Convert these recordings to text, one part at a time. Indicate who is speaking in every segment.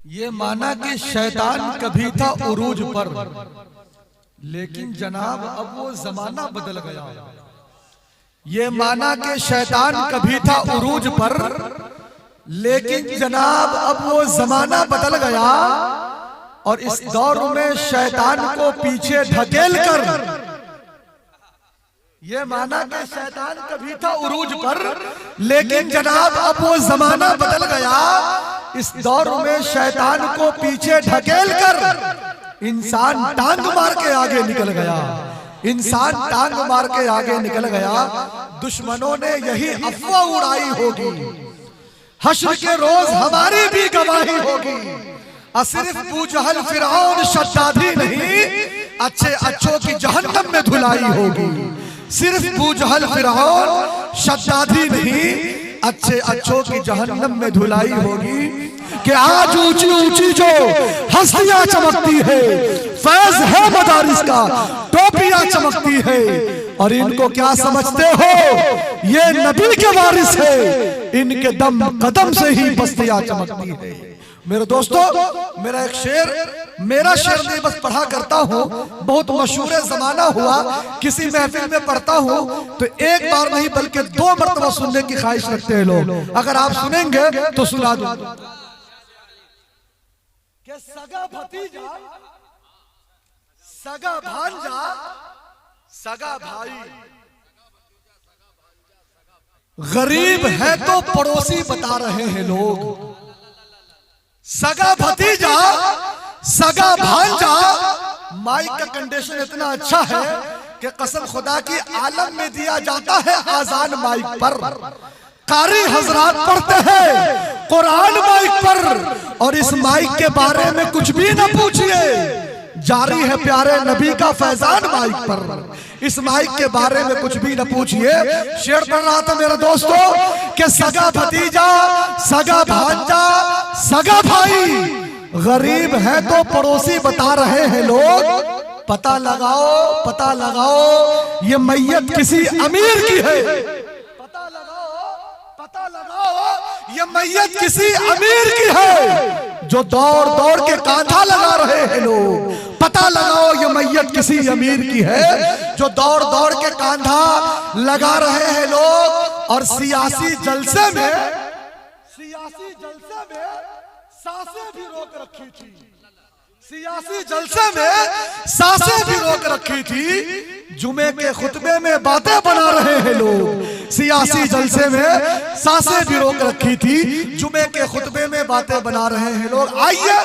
Speaker 1: ये माना कि शैतान कभी था उरूज पर, लेकिन जनाब अब वो जमाना बदल गया। ये माना कि शैतान कभी था उरूज पर, लेकिन जनाब अब वो जमाना बदल गया और इस दौर में शैतान को पीछे धकेल कर, ये माना कि शैतान कभी था उरूज पर, लेकिन जनाब अब वो जमाना बदल गया। इस दौर में शैतान को पीछे ढकेल कर इंसान टांग मार के आगे निकल गया। इंसान टांग मार के आगे निकल गया। दुश्मनों ने यही अफवाह उड़ाई होगी, हश्र के रोज हमारी भी गवाही होगी। सिर्फ अबू जहल फिरौन शद्दाद नहीं, अच्छे अच्छों की जहन्नम में धुलाई होगी। सिर्फ अबू जहल फिरौन शद्दाद नहीं, अच्छे अच्छों की जहन्नम में धुलाई होगी। कि आज ऊंची ऊंची जो हस्तियां चमकती है, फैज है मदारिस का, टोपियां चमकती है, और इनको क्या समझते हो, ये नबी के वारिस है, इनके दम कदम से ही बस्तियां चमकती है। मेरे दोस्तों, मेरा एक शेर, मेरा शेर नहीं बस पढ़ा करता हूँ, बहुत मशहूर जमाना हुआ, किसी महफिल में पढ़ता हूँ तो एक बार नहीं बल्कि 2 मरतबा सुनने की ख्वाहिश रखते हैं लोग। अगर आप सुनेंगे तो सुना दो। कि सगा भतीजा, सगा भांजा, सगा भाई, गरीब है तो पड़ोसी बता रहे हैं लोग। सगा भतीजा, सगा भांजा, माइक का कंडीशन इतना अच्छा है कि कसम खुदा की आलम में दिया जाता है आजान माइक पर। कारी हजरात पढ़ते हैं कुरान माइक पर, और इस माइक के बारे में कुछ भी न पूछिए, जारी है प्यारे नबी का फैजान माइक पर। इस माइक के बारे में कुछ भी न पूछिए। शेर पढ़ रहा था मेरे दोस्तों कि सगा भतीजा, सगा भांजा, सगा भाई, गरीब है तो पड़ोसी बता रहे हैं लोग। पता लगाओ, पता लगाओ, ये मैयत किसी अमीर की है। पता लगाओ, पता लगाओ, ये मैयत किसी अमीर की है, जो दौड़ दौड़ के कांधा लगा रहे हैं लोग। पता लगाओ, ये मैयत किसी अमीर की है, जो दौड़ दौड़ के कांधा लगा रहे हैं लोग। और सियासी जलसे में, सियासी जलसे में सांसें भी रोक रखी थी, सियासी जलसे में सांसें भी रोक रखी थी। जुमे के खुतबे में बातें बना रहे हैं लोग। सियासी जलसे में सांसें भी रोक रखी थी, जुमे के खुतबे में बातें बना रहे हैं लोग। आइए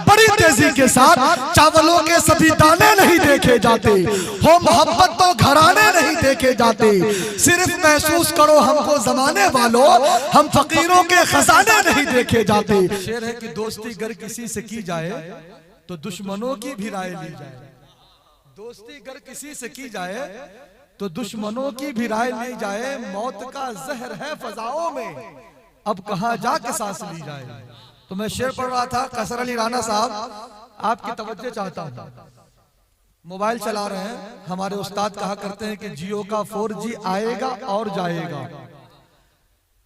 Speaker 1: बड़ी तेजी के साथ, चावलों के सभी दाने नहीं देखे जाते, हो मोहब्बत तो घराने नहीं देखे जाते। सिर्फ महसूस करो हमको जमाने वालों, हम फकीरों के खजाने नहीं देखे जाते। शेर है कि दोस्ती अगर किसी से की जाए तो दुश्मनों की भी राय ली जाए। दोस्ती अगर किसी से की जाए तो दुश्मनों की भी राय ली जाए। मौत का जहर है फजाओं में, अब कहां जाके सांस ली जाए। तो मैं शेर पढ़ रहा था, कसर अली राना साहब, आपकी तवज्जो चाहता हूं। मोबाइल चला रहे हैं, हमारे उस्ताद कहा करते हैं कि जियो का 4G आएगा और जाएगा,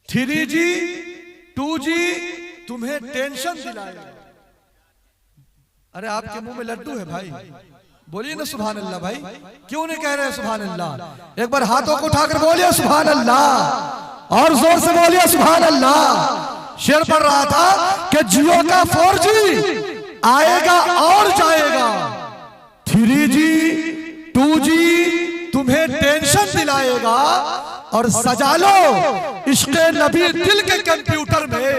Speaker 1: 3G 2G तुम्हें टेंशन दिलाएगा। अरे आपके मुंह में लड्डू है भाई, बोलिए ना सुभान अल्लाह भाई, क्यों नहीं कह रहे सुभान अल्लाह? एक बार हाथों को उठाकर बोलिए सुभान अल्लाह, और जोर से बोलिए सुभान अल्लाह। शेर पढ़ रहा था कि जियो का 4G आएगा और जाएगा, 3G 2G तुम्हें टेंशन दिलाएगा। और सजा लो इश्क़ नबी दिल के कंप्यूटर में,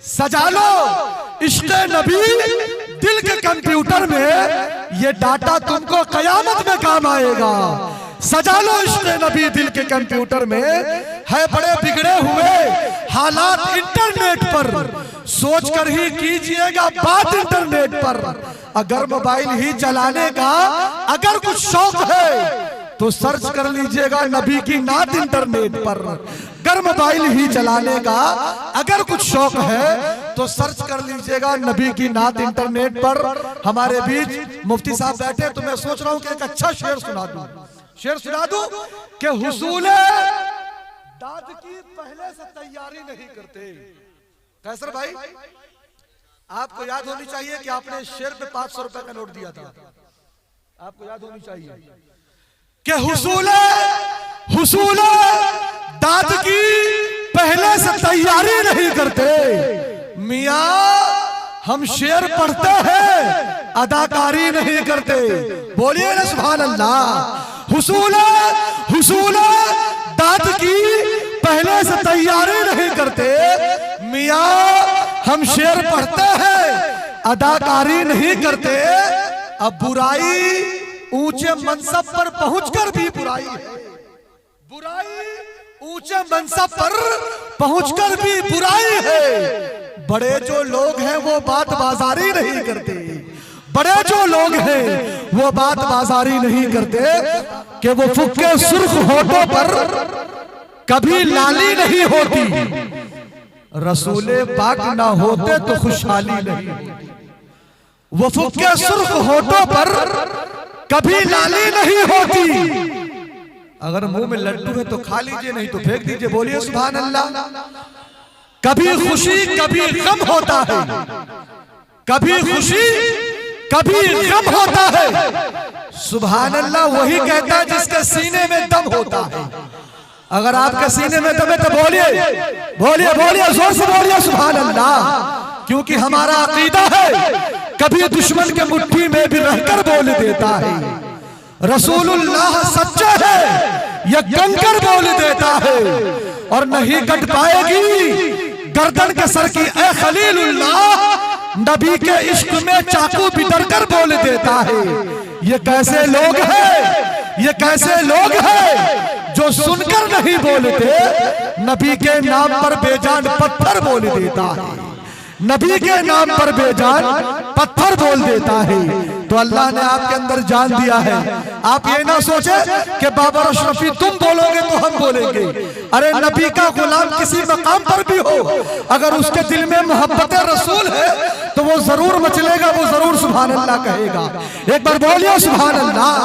Speaker 1: सजा लो इश्क़ नबी दिल के कंप्यूटर में, ये डाटा तुमको कयामत में काम आएगा। सजा लो इश्क़ नबी दिल के कंप्यूटर में। है बड़े बिगड़े हुए हालात इंटरनेट पर, सोच कर ही कीजिएगा बात इंटरनेट पर। अगर मोबाइल ही चलाने का अगर कुछ शौक है तो सर्च कर लीजिएगा नबी की नात इंटरनेट पर। अगर मोबाइल ही चलाने का अगर कुछ शौक है तो सर्च कर लीजिएगा नबी की नात इंटरनेट पर। हमारे बीच मुफ्ती साहब बैठे, तो मैं सोच रहा हूं कि एक अच्छा शेर सुना दूं। शेर सुना दूं कि हुसूले दाद की पहले से तैयारी नहीं करते। कैसर भाई, आपको याद होनी चाहिए कि आपने शेर पे 500 रुपए का नोट दिया था। आपको याद होनी चाहिए कि हुसूल दाद की पहले से तैयारी नहीं करते। मियाँ हम शेर पढ़ते हैं, अदाकारी नहीं करते। बोलिए ना सुभान अल्लाह। हुसूल दाद की पहले से तैयारी नहीं करते। मियाँ हम शेर पढ़ते हैं, अदाकारी नहीं करते। अब बुराई ऊंचे मनसब पर पहुंचकर भी बुराई है। बुराई ऊंचे मनसब पर पहुंचकर भी बुराई है। बड़े जो लोग हैं वो बात बाजारी नहीं करते। बड़े जो लोग हैं वो बात बाजारी नहीं करते कि वो फुक्के सुर्ख होठों पर कभी लाली नहीं होती। रसूले पाक ना होते तो खुशहाली नहीं होती। वो फुक्के सुर्ख होठों पर कभी लाली नहीं होती। अगर मुंह में लड्डू है तो खा लीजिए, नहीं तो फेंक दीजिए। बोलिए सुभान अल्लाह। कभी खुशी कभी गम होता है, कभी खुशी कभी गम होता है। सुभान अल्लाह वही कहता है जिसके सीने में दम होता है। अगर आपके सीने में दम है तो बोलिए बोलिए बोलिए, जोर से बोलिए सुभान अल्लाह। क्योंकि हमारा अकीदा है कभी दुश्मन के मुट्ठी में भी रहकर बोल देता है। रसूलुल्लाह सच्चा है यह कंकर बोल देता है। और नहीं कट पाएगी गर्दन के सर की ए खलीलुल्लाह। नबी के इश्क में चाकू भी डर कर बोल देता है। ये कैसे लोग हैं, ये कैसे लोग हैं जो सुनकर नहीं बोलते। नबी के नाम पर बेजान पत्थर बोल देता है। नबी के नाम पर बेजान पत्थर बोल देता है। तो अल्लाह ने आपके अंदर जान दिया है। आप ये ना सोचे कि बाबर अशरफी तुम बोलोगे तो हम बोलेंगे। अरे नबी का गुलाम किसी मकाम पर भी हो, अगर उसके दिल में मोहब्बत रसूल है तो वो जरूर मचलेगा, वो जरूर सुभान अल्लाह कहेगा। एक बार बोलिए सुभान अल्लाह।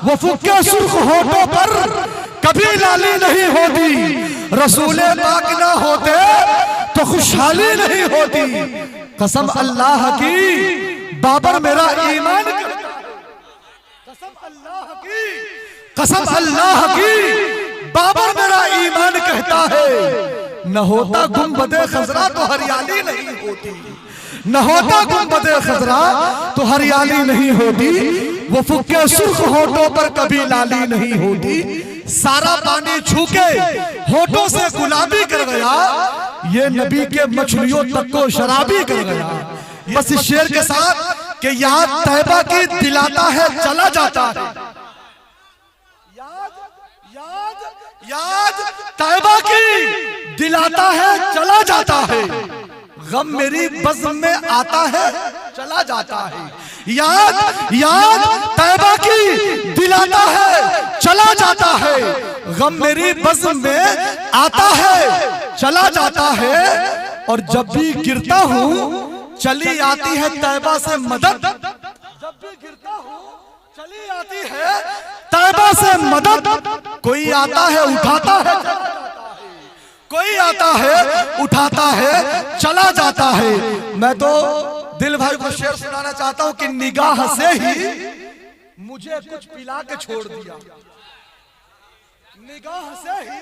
Speaker 1: वो फुक्के सुर्ख होठों पर कभी लाली नहीं होती। रसूले पाक ना होते तो खुशहाली नहीं होती। कसम अल्लाह की बाबर मेरा ईमान करता है। कसम अल्लाह की बाबर मेरा ईमान कहता है। न होता गुंबदे खजरा तो हरियाली नहीं होती। न होता गुंबदे खजरा तो हरियाली नहीं होती। वो फुक्के सुर्ख होठों पर कभी लाली नहीं होती। सारा पानी छूके होठों से गुलाबी कर गया। ये नबी के मछलियों तक को शराबी कर गया। बस इस शेर के साथ कि याद तैबा की दिलाता है चला जाता है। याद तैबा की दिलाता है चला जाता है। गम मेरी बज़्म में आता है चला जाता है। याद तैबा की दिलाता है चला जाता है। गम मेरी बज़्म में आता है चला जाता है। और जब भी गिरता हूँ चली आती है तैबा से मदद। जब भी गिरता हूँ चली आती है तैबा से मदद। कोई आता है उठाता है, कोई आता है उठाता है चला जाता है। मैं तो दिल भाई को शेर सुनाना चाहता हूं कि निगाह से ही मुझे कुछ पिला के छोड़ दिया। निगाह से ही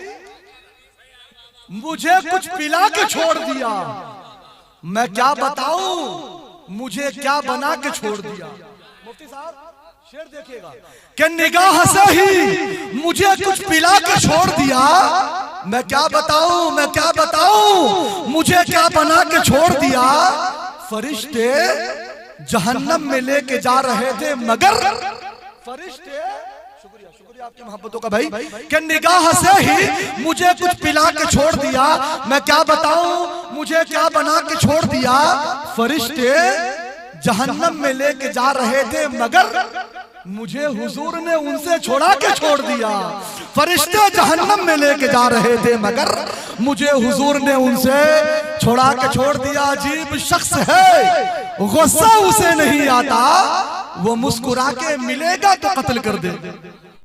Speaker 1: मुझे कुछ पिला के छोड़ दिया। मैं क्या बताऊं मुझे क्या बना के छोड़ दिया। मुफ्ती साहब शेर देखिएगा कि निगाह से ही मुझे कुछ पिला के छोड़ दिया। मैं क्या बताऊं, मैं क्या बताऊं मुझे क्या बना के छोड़ दिया। फरिश्ते जहन्नम में लेके जा रहे थे मगर फरिश्ते, शुक्रिया शुक्रिया आपकी मोहब्बतों का भाई, कि निगाह से ही मुझे कुछ पिला के छोड़ दिया। मैं क्या बताऊं मुझे क्या बना के छोड़ दिया। फरिश्ते जहन्नम में लेके जा रहे थे मगर मुझे हुजूर ने उनसे छोड़ा के छोड़ दिया। फरिश्ते जहन्नम में लेके जा रहे थे मगर मुझे हुजूर ने उनसे छोड़ा के छोड़ दिया। अजीब शख्स है गुस्सा उसे नहीं आता, वो मुस्कुरा के मिलेगा तो कत्ल कर दे।